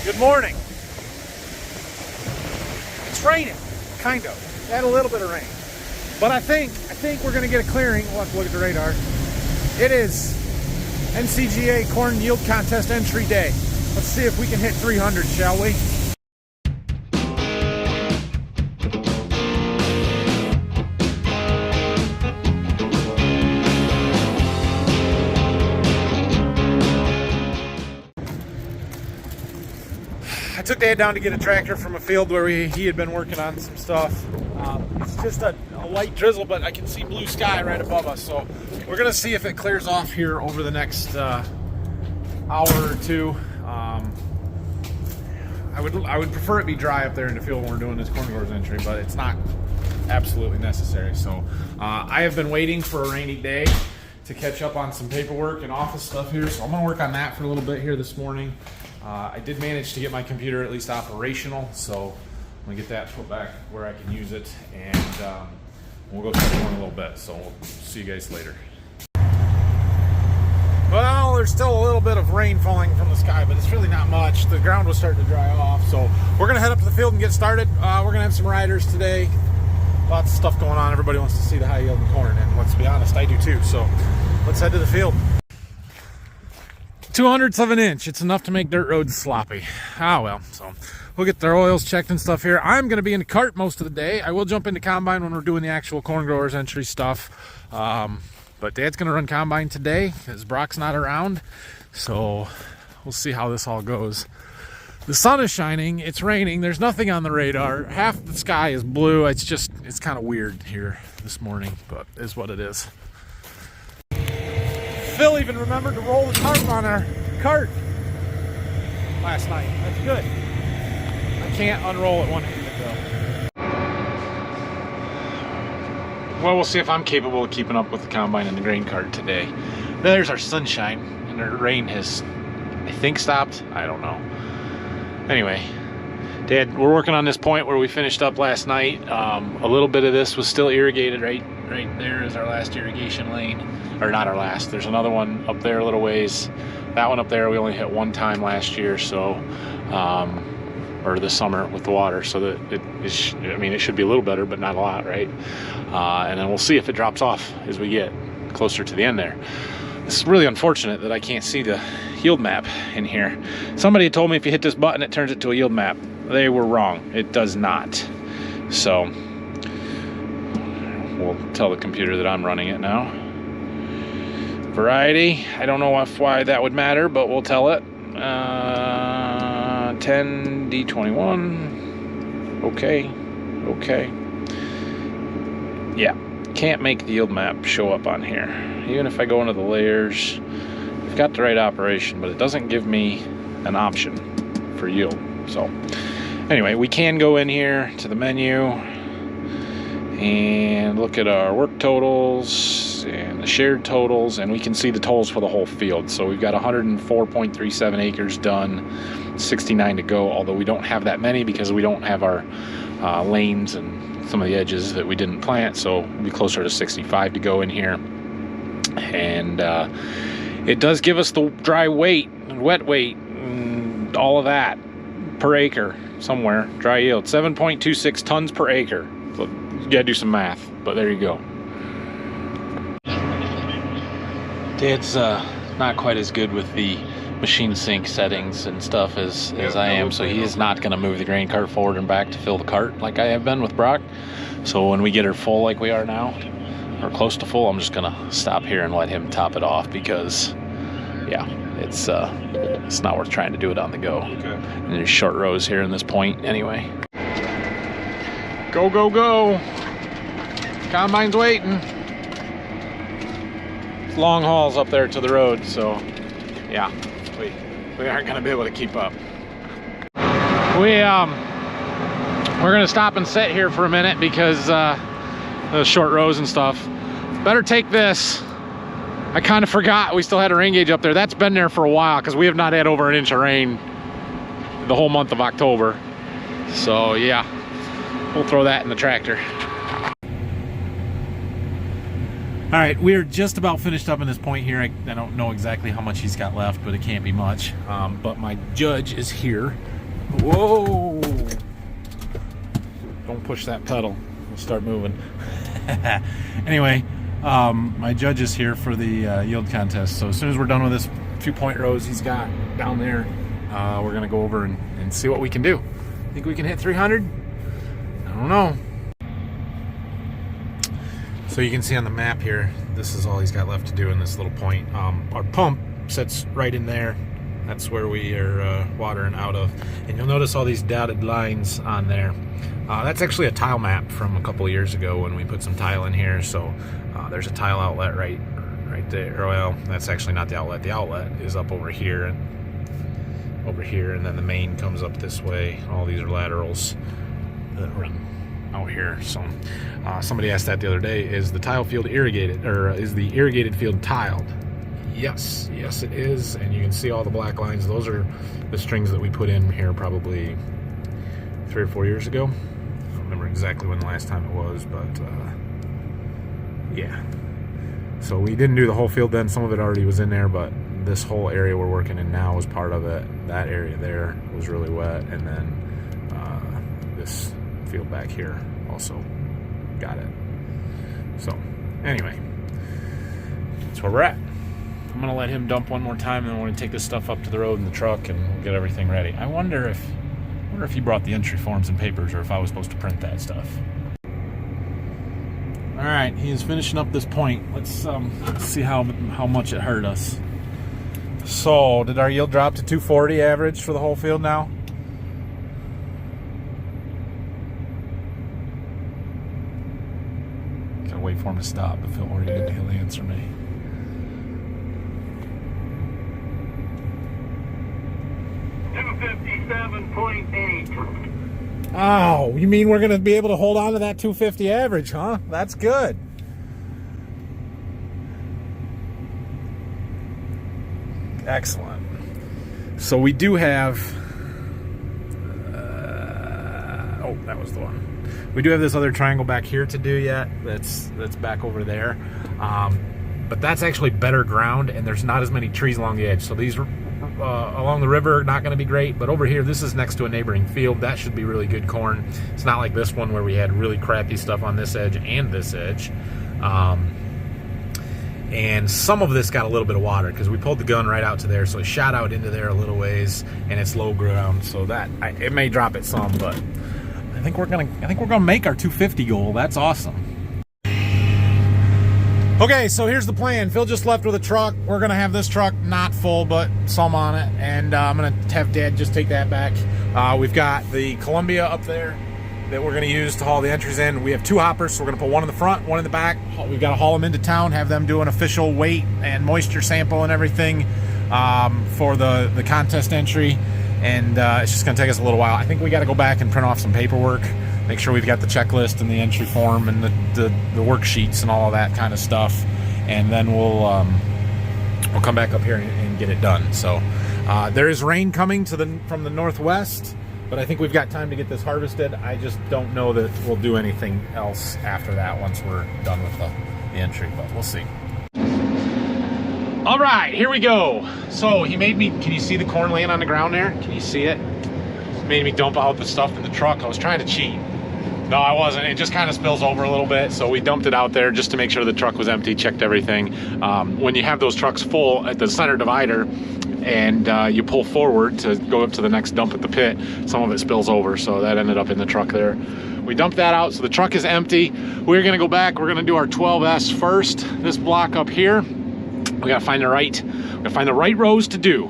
Good morning. It's raining, kind of. Had a little bit of rain. But I think we're gonna get a clearing. We'll have to look at the radar. It is NCGA Corn Yield Contest entry day. Let's see if we can hit 300, shall we? I took Dad down to get a tractor from a field where he had been working on some stuff. It's just a light drizzle, but I can see blue sky right above us. So we're gonna see if it clears off here over the next hour or two. I would prefer it be dry up there in the field when we're doing this corn growers entry, but it's not absolutely necessary. So I have been waiting for a rainy day to catch up on some paperwork and office stuff here. So I'm gonna work on that for a little bit here this morning. I did manage to get my computer at least operational, so I'm gonna get that put back where I can use it, and we'll go through in a little bit. So we'll see you guys later. Well, there's still a little bit of rain falling from the sky, but it's really not much. The ground was starting to dry off, so we're gonna head up to the field and get started. We're gonna have some riders today. Lots of stuff going on. Everybody wants to see the high yielding corn, and let's be honest, I do too. So let's head to the field. 2/100ths of an inch. It's enough to make dirt roads sloppy. Ah, well, so we'll get their oils checked and stuff here. I'm going to be in the cart most of the day. I will jump into combine when we're doing the actual corn growers entry stuff. But Dad's going to run combine today because Brock's not around. So we'll see how this all goes. The sun is shining. It's raining. There's nothing on the radar. Half the sky is blue. It's kind of weird here this morning, but it is what it is. Phil even remembered to roll the tarp on our cart last night. That's good. I can't unroll it one-handed though. Well, we'll see if I'm capable of keeping up with the combine and the grain cart today. There's our sunshine, and the rain has, I think, stopped. I don't know. Anyway, Dad, we're working on this point where we finished up last night. A little bit of this was still irrigated. Right there is our last irrigation lane. Or not our last, there's another one up there a little ways. That one up there we only hit one time last year, so or this summer with the water, so that it should be a little better, but not a lot, right? And then we'll see if it drops off as we get closer to the end there. It's really unfortunate that I can't see the yield map in here. Somebody told me if you hit this button it turns it to a yield map. They were wrong, it does not. So we'll tell the computer that I'm running it now. Variety, I don't know why that would matter, but we'll tell it. 10D21. Okay. Yeah, can't make the yield map show up on here. Even if I go into the layers, I've got the right operation, but it doesn't give me an option for yield. So anyway, we can go in here to the menu and look at our work totals and the shared totals, and we can see the totals for the whole field. So we've got 104.37 acres done, 69 to go, although we don't have that many because we don't have our lanes and some of the edges that we didn't plant, so we'll be closer to 65 to go in here. And it does give us the dry weight and wet weight and all of that per acre somewhere. Dry yield 7.26 tons per acre. So you gotta do some math, but there you go. Dad's not quite as good with the machine sync settings and stuff as I am, so he is not going to move the grain cart forward and back to fill the cart like I have been with Brock. So when we get her full like we are now, or close to full, I'm just going to stop here and let him top it off because, yeah, it's not worth trying to do it on the go. Okay. And there's short rows here in this point anyway. Go, go, go. Combine's waiting. It's long hauls up there to the road, so yeah, we aren't gonna be able to keep up. We're gonna stop and sit here for a minute because the short rows and stuff. Better take this. I kind of forgot we still had a rain gauge up there. That's been there for a while because we have not had over an inch of rain the whole month of October. So yeah, we'll throw that in the tractor. All right, we are just about finished up in this point here. I don't know exactly how much he's got left, but it can't be much. But my judge is here. Whoa! Don't push that pedal. We'll start moving. Anyway, my judge is here for the yield contest. So as soon as we're done with this few point rows he's got down there, we're going to go over and see what we can do. Think we can hit 300? I don't know. So you can see on the map here, this is all he's got left to do in this little point. Our pump sits right in there. That's where we are watering out of. And you'll notice all these dotted lines on there. That's actually a tile map from a couple years ago when we put some tile in here. So there's a tile outlet right there. Well, that's actually not the outlet. The outlet is up over here, and then the main comes up this way. All these are laterals that run out here. So somebody asked that the other day, is the tile field irrigated, or is the irrigated field tiled? Yes it is. And you can see all the black lines. Those are the strings that we put in here probably 3 or 4 years ago. I don't remember exactly when the last time it was, but yeah. So we didn't do the whole field then. Some of it already was in there, but this whole area we're working in now was part of it. That area there was really wet, and then this field back here also got it. So anyway, that's where we're at. I'm gonna let him dump one more time, and then we're gonna take this stuff up to the road in the truck and we'll get everything ready. I wonder if he brought the entry forms and papers, or if I was supposed to print that stuff. All right, he is finishing up this point. Let's see how much it hurt us. So, did our yield drop to 240 average for the whole field now? Gotta wait for him to stop. If he'll answer me. .8. Oh, you mean we're going to be able to hold on to that 250 average, huh? That's good. Excellent. So we do have... oh, that was the one. We do have this other triangle back here to do yet. That's back over there. But that's actually better ground, and there's not as many trees along the edge. So these... along the river, not going to be great, but over here, this is next to a neighboring field. That should be really good corn. It's not like this one where we had really crappy stuff on this edge and this edge. And some of this got a little bit of water because we pulled the gun right out to there, so it shot out into there a little ways, and it's low ground, so that it may drop it some, but I think we're gonna make our 250 goal. That's awesome. Okay, so here's the plan. Phil just left with a truck. We're going to have this truck not full, but some on it. And I'm going to have Dad just take that back. We've got the Columbia up there that we're going to use to haul the entries in. We have 2 hoppers, so we're going to put one in the front, one in the back. We've got to haul them into town, have them do an official weight and moisture sample and everything for the contest entry. And it's just going to take us a little while. I think we got to go back and print off some paperwork. Make sure we've got the checklist and the entry form and the worksheets and all of that kind of stuff, and then we'll come back up here and get it done. So there is rain coming from the northwest, but I think we've got time to get this harvested. I just don't know that we'll do anything else after that once we're done with the entry, but we'll see. All right, here we go. So he made me, can you see the corn laying on the ground there? Can you see it? He made me dump out the stuff in the truck. I was trying to cheat. No, I wasn't. It just kind of spills over a little bit, so we dumped it out there just to make sure the truck was empty, checked everything. When you have those trucks full at the center divider and you pull forward to go up to the next dump at the pit, some of it spills over, so that ended up in the truck there. We dumped that out, so the truck is empty. We're going to go back. We're going to do our 12S first. This block up here, we got to find the right rows to do,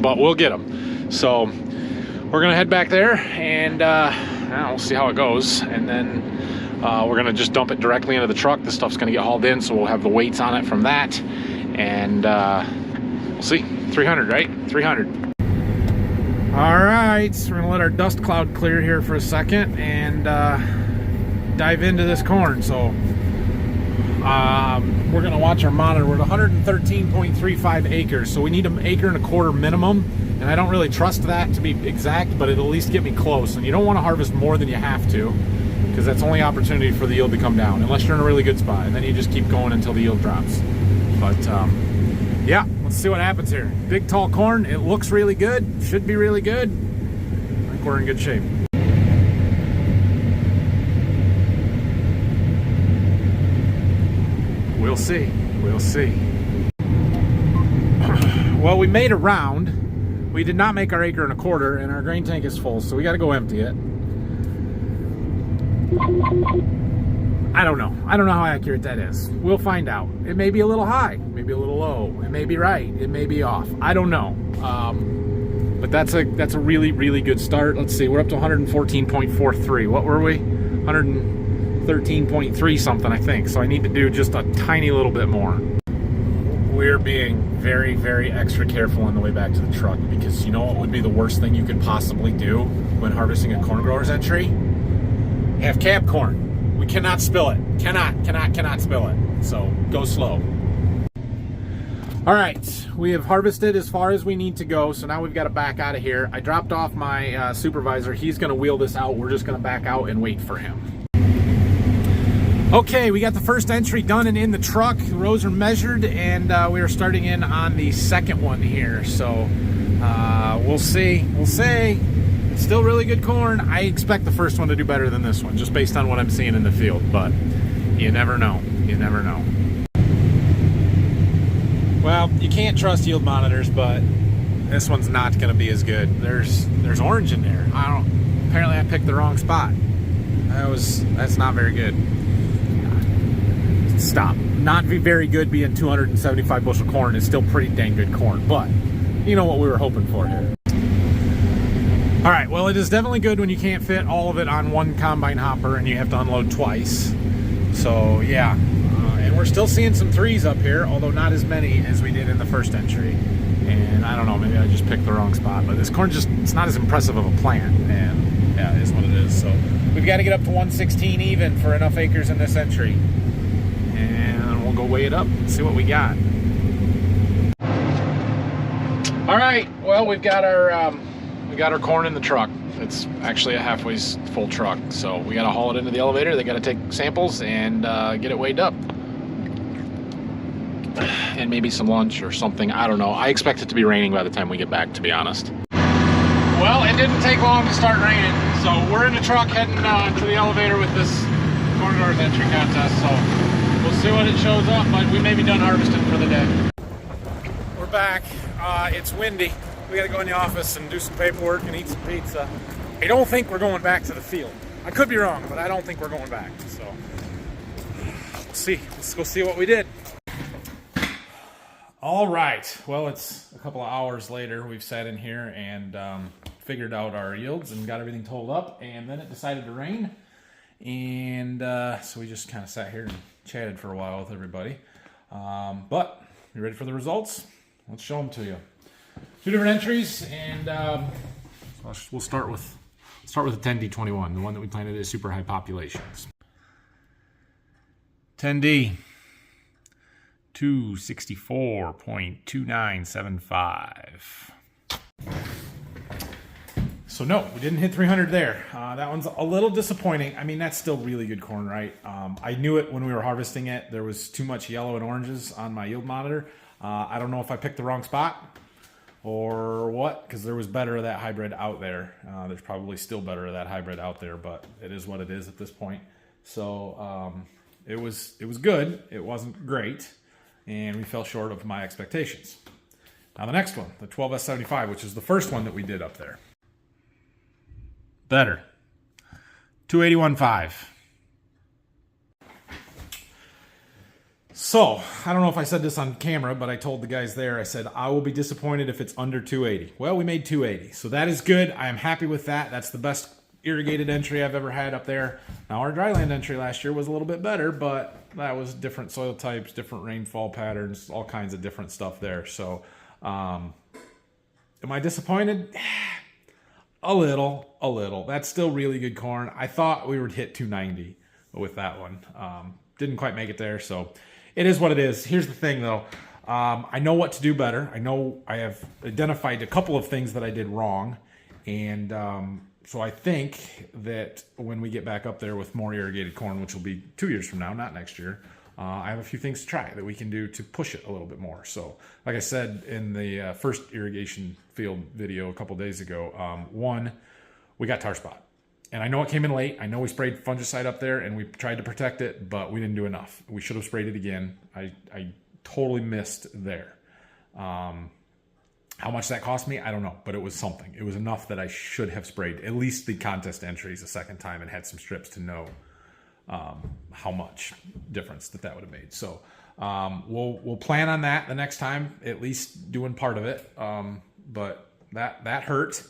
but we'll get them. So we're going to head back there and we'll see how it goes, and then we're gonna just dump it directly into the truck. The stuff's gonna get hauled in, so we'll have the weights on it from that, and we'll see. 300, right? 300. All right, so we're gonna let our dust cloud clear here for a second and dive into this corn. So we're gonna watch our monitor. We're at 113.35 acres, so we need an acre and a quarter minimum. And I don't really trust that to be exact, but it'll at least get me close. And you don't want to harvest more than you have to. because that's the only opportunity for the yield to come down, unless you're in a really good spot, and then you just keep going until the yield drops. But yeah, let's see what happens here. Big tall corn, it looks really good, should be really good. I think we're in good shape. We'll see, we'll see. Well, we made a round. We did not make our 1.25 acres, and our grain tank is full, so we got to go empty it. I don't know. I don't know how accurate that is. We'll find out. It may be a little high, maybe a little low. It may be right. It may be off. I don't know. But that's a really, really good start. Let's see. We're up to 114.43. What were we? 113.3 something, I think. So I need to do just a tiny little bit more. We're being very, very extra careful on the way back to the truck, because you know what would be the worst thing you could possibly do when harvesting a corn grower's entry? Have cab corn. We cannot spill it. Cannot spill it. So go slow. All right, we have harvested as far as we need to go, so now we've got to back out of here. I dropped off my supervisor. He's going to wheel this out. We're just going to back out and wait for him. Okay, we got the first entry done and in the truck. The rows are measured, and we are starting in on the second one here. So we'll see. We'll see. It's still really good corn. I expect the first one to do better than this one, just based on what I'm seeing in the field. But you never know. You never know. Well, you can't trust yield monitors, but this one's not going to be as good. There's orange in there. Apparently I picked the wrong spot. That's not very good. Stop. Not be very good being 275 bushel corn is still pretty dang good corn, but you know what we were hoping for here. All right, well, it is definitely good when you can't fit all of it on one combine hopper and you have to unload twice. So yeah, and we're still seeing some threes up here, although not as many as we did in the first entry. And I don't know, maybe I just picked the wrong spot, but this corn it's not as impressive of a plant, and yeah, it is what it is. So we've got to get up to 116 even for enough acres in this entry. And we'll go weigh it up and see what we got. All right, well, we got our corn in the truck. It's actually a halfway full truck, so we got to haul it into the elevator. They got to take samples and get it weighed up, and maybe some lunch or something. I don't know. I expect it to be raining by the time we get back, to be honest. Well, it didn't take long to start raining, so we're in the truck heading to the elevator with this corn growers entry contest. So we'll see what it shows up, but we may be done harvesting for the day. We're back. It's windy. We gotta go in the office and do some paperwork and eat some pizza. I don't think we're going back to the field. I could be wrong, but I don't think we're going back. So let's see. Let's go see what we did. All right. Well, it's a couple of hours later. We've sat in here and figured out our yields and got everything totaled up, and then it decided to rain. And so we just kind of sat here and chatted for a while with everybody. But you ready for the results? Let's show them to you. Two different entries, and we'll start with the 10D21, the one that we planted at super high populations. 10D, 264.2975. So no, we didn't hit 300 there. That one's a little disappointing. I mean, that's still really good corn, right? I knew it when we were harvesting it. There was too much yellow and oranges on my yield monitor. I don't know if I picked the wrong spot or what, because there was better of that hybrid out there. There's probably still better of that hybrid out there, but it is what it is at this point. So it was good. It wasn't great, and we fell short of my expectations. Now the next one, the 12S75, which is the first one that we did up there. Better. 281.5. So, I don't know if I said this on camera, but I told the guys there, I said, I will be disappointed if it's under 280. Well, we made 280, so that is good. I am happy with that. That's the best irrigated entry I've ever had up there. Now, our dryland entry last year was a little bit better, but that was different soil types, different rainfall patterns, all kinds of different stuff there. So, am I disappointed? A little. That's still really good corn. I thought we would hit 290 with that one. Didn't quite make it there, so it is what it is. Here's the thing, though. I know what to do better. I know I have identified a couple of things that I did wrong, and So I think that when we get back up there with more irrigated corn, which will be 2 years from now, not next year, I have a few things to try that we can do to push it a little bit more. So like I said in the first irrigation field video a couple days ago, one, we got tar spot. And I know it came in late. I know we sprayed fungicide up there and we tried to protect it, but we didn't do enough. We should have sprayed it again. I totally missed there. How much that cost me, I don't know, but it was something. It was enough that I should have sprayed at least the contest entries a second time and had some strips to know how much difference that would have made. So we'll plan on that the next time, at least doing part of it. But that hurt.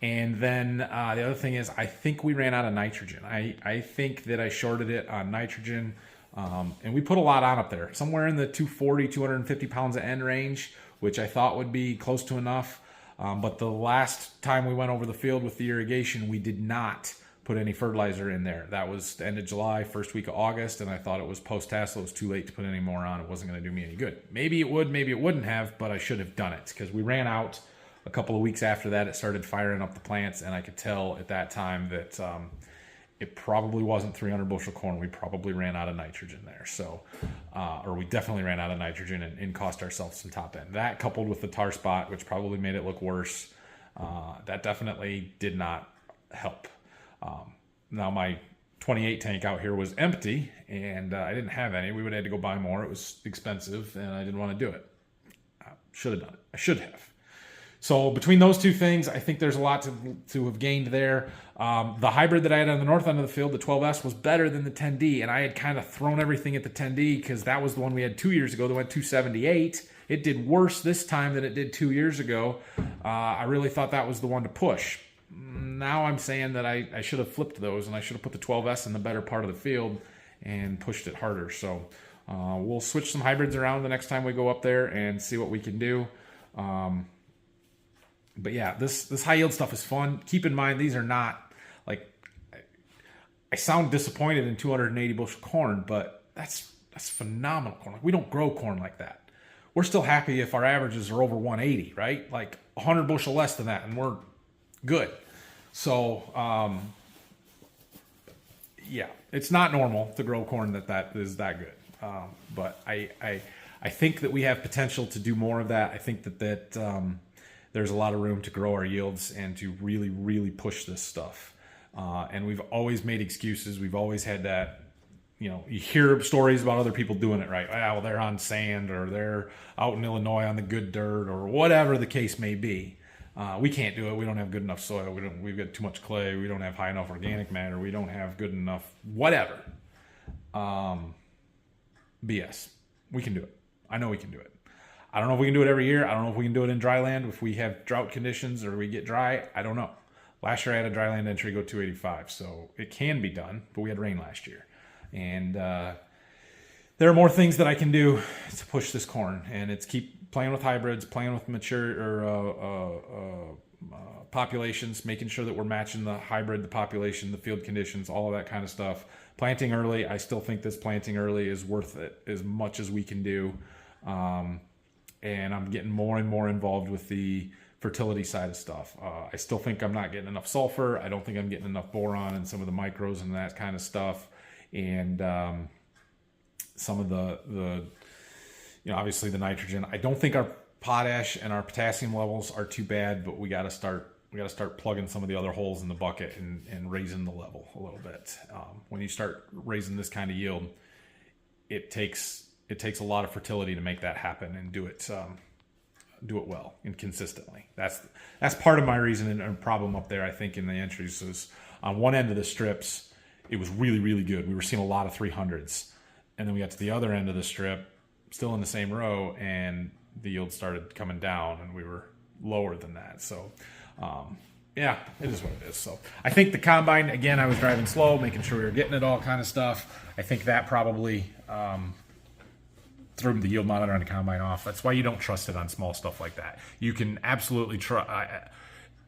And then the other thing is, I think we ran out of nitrogen. I think that I shorted it on nitrogen, and we put a lot on up there, somewhere in the 240, 250 pounds of end range, which I thought would be close to enough. But the last time we went over the field with the irrigation, we did not put any fertilizer in there. That was the end of July, first week of August, and I thought it was post-tassel. It was too late to put any more on. It wasn't going to do me any good. Maybe it would, maybe it wouldn't have, but I should have done it because we ran out. A couple of weeks after that, it started firing up the plants, and I could tell at that time that it probably wasn't 300 bushel corn. We probably ran out of nitrogen there. So, or we definitely ran out of nitrogen and cost ourselves some top end. That coupled with the tar spot, which probably made it look worse, that definitely did not help. Now my 28 tank out here was empty, and I didn't have any. We would have had to go buy more. It was expensive, and I didn't want to do it. I should have done it. I should have. So between those two things, I think there's a lot to have gained there. The hybrid that I had on the north end of the field, the 12S, was better than the 10D, and I had kind of thrown everything at the 10D because that was the one we had 2 years ago that went 278. It did worse this time than it did 2 years ago. I really thought that was the one to push. Now I'm saying that I should have flipped those, and I should have put the 12S in the better part of the field and pushed it harder. So we'll switch some hybrids around the next time we go up there and see what we can do. But yeah, this high yield stuff is fun. Keep in mind, these are not, like, I sound disappointed in 280 bushel corn, but that's phenomenal corn. Like, we don't grow corn like that. We're still happy if our averages are over 180, right? Like 100 bushel less than that, and we're good. So, yeah, it's not normal to grow corn that is that good. But I think that we have potential to do more of that. I think that there's a lot of room to grow our yields and to really, really push this stuff. And we've always made excuses. We've always had that, you hear stories about other people doing it right. Well, they're on sand, or they're out in Illinois on the good dirt, or whatever the case may be. We can't do it. We don't have good enough soil. We've got too much clay. We don't have high enough organic matter. We don't have good enough whatever. BS. We can do it. I know we can do it. I don't know if we can do it every year. I don't know if we can do it in dry land. If we have drought conditions or we get dry, I don't know. Last year I had a dry land entry go 285, so it can be done, but we had rain last year. And there are more things that I can do to push this corn, and it's keep playing with hybrids, playing with mature populations, making sure that we're matching the hybrid, the population, the field conditions, all of that kind of stuff. Planting early, I still think this planting early is worth it as much as we can do. And I'm getting more and more involved with the fertility side of stuff. I still think I'm not getting enough sulfur. I don't think I'm getting enough boron and some of the micros and that kind of stuff. And some of the obviously the nitrogen. I don't think our potash and our potassium levels are too bad, but we got to start plugging some of the other holes in the bucket and raising the level a little bit. When you start raising this kind of yield, it takes a lot of fertility to make that happen and do it well and consistently. That's part of my reason and problem up there. I think in the entries is on one end of the strips, it was really, really good. We were seeing a lot of 300s, and then we got to the other end of the strip, still in the same row, and the yield started coming down, and we were lower than that. So, yeah, it is what it is. So I think the combine, again, I was driving slow, making sure we were getting it all kind of stuff. I think that probably threw the yield monitor on the combine off. That's why you don't trust it on small stuff like that. You can absolutely try.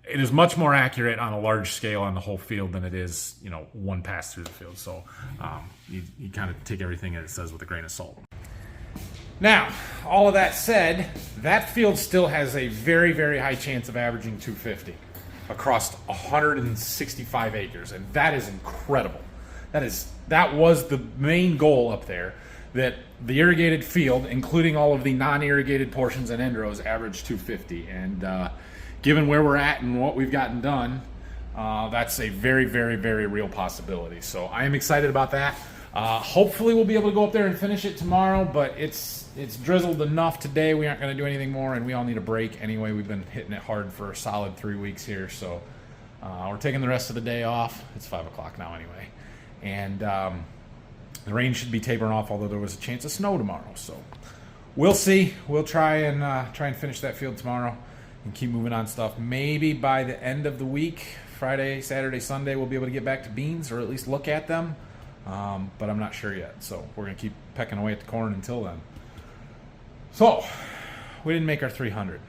It is much more accurate on a large scale on the whole field than it is, one pass through the field. So you kind of take everything that it says with a grain of salt. Now, all of that said, that field still has a very, very high chance of averaging 250. across 165 acres, and that is incredible. That was the main goal up there, that the irrigated field, including all of the non-irrigated portions and end rows, averaged 250. And given where we're at and what we've gotten done, that's a very, very, very real possibility. So I am excited about that. Hopefully we'll be able to go up there and finish it tomorrow, but it's drizzled enough today. We aren't going to do anything more, and we all need a break anyway. We've been hitting it hard for a solid 3 weeks here, so we're taking the rest of the day off. It's 5 o'clock now anyway, and the rain should be tapering off, although there was a chance of snow tomorrow. So we'll see. We'll try and finish that field tomorrow and keep moving on stuff. Maybe by the end of the week, Friday, Saturday, Sunday, we'll be able to get back to beans, or at least look at them. But I'm not sure yet, so we're going to keep pecking away at the corn until then. So, we didn't make our 300,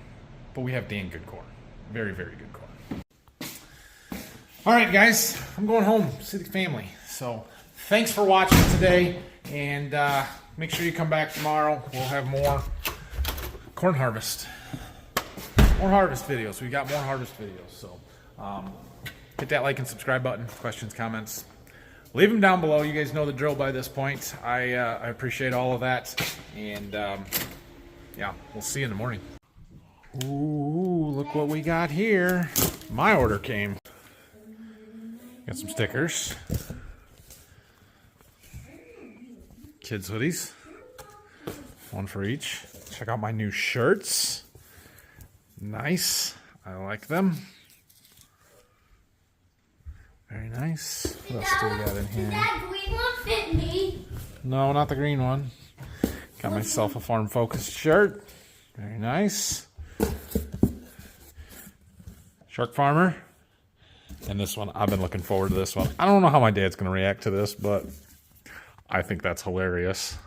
but we have damn good corn. Very, very good corn. All right, guys, I'm going home, see the family. So, thanks for watching today, and make sure you come back tomorrow. We'll have more corn harvest. More harvest videos. We got more harvest videos, so hit that like and subscribe button. Questions, comments, leave them down below. You guys know the drill by this point. I appreciate all of that. And yeah, we'll see you in the morning. Ooh, look what we got here. My order came. Got some stickers. Kids hoodies. One for each. Check out my new shirts. Nice. I like them. Very nice. What else do we got in here? Did that green one fit me? No, not the green one. Got myself a Farm Focus shirt. Very nice. Shark Farmer. And this one, I've been looking forward to this one. I don't know how my dad's going to react to this, but I think that's hilarious.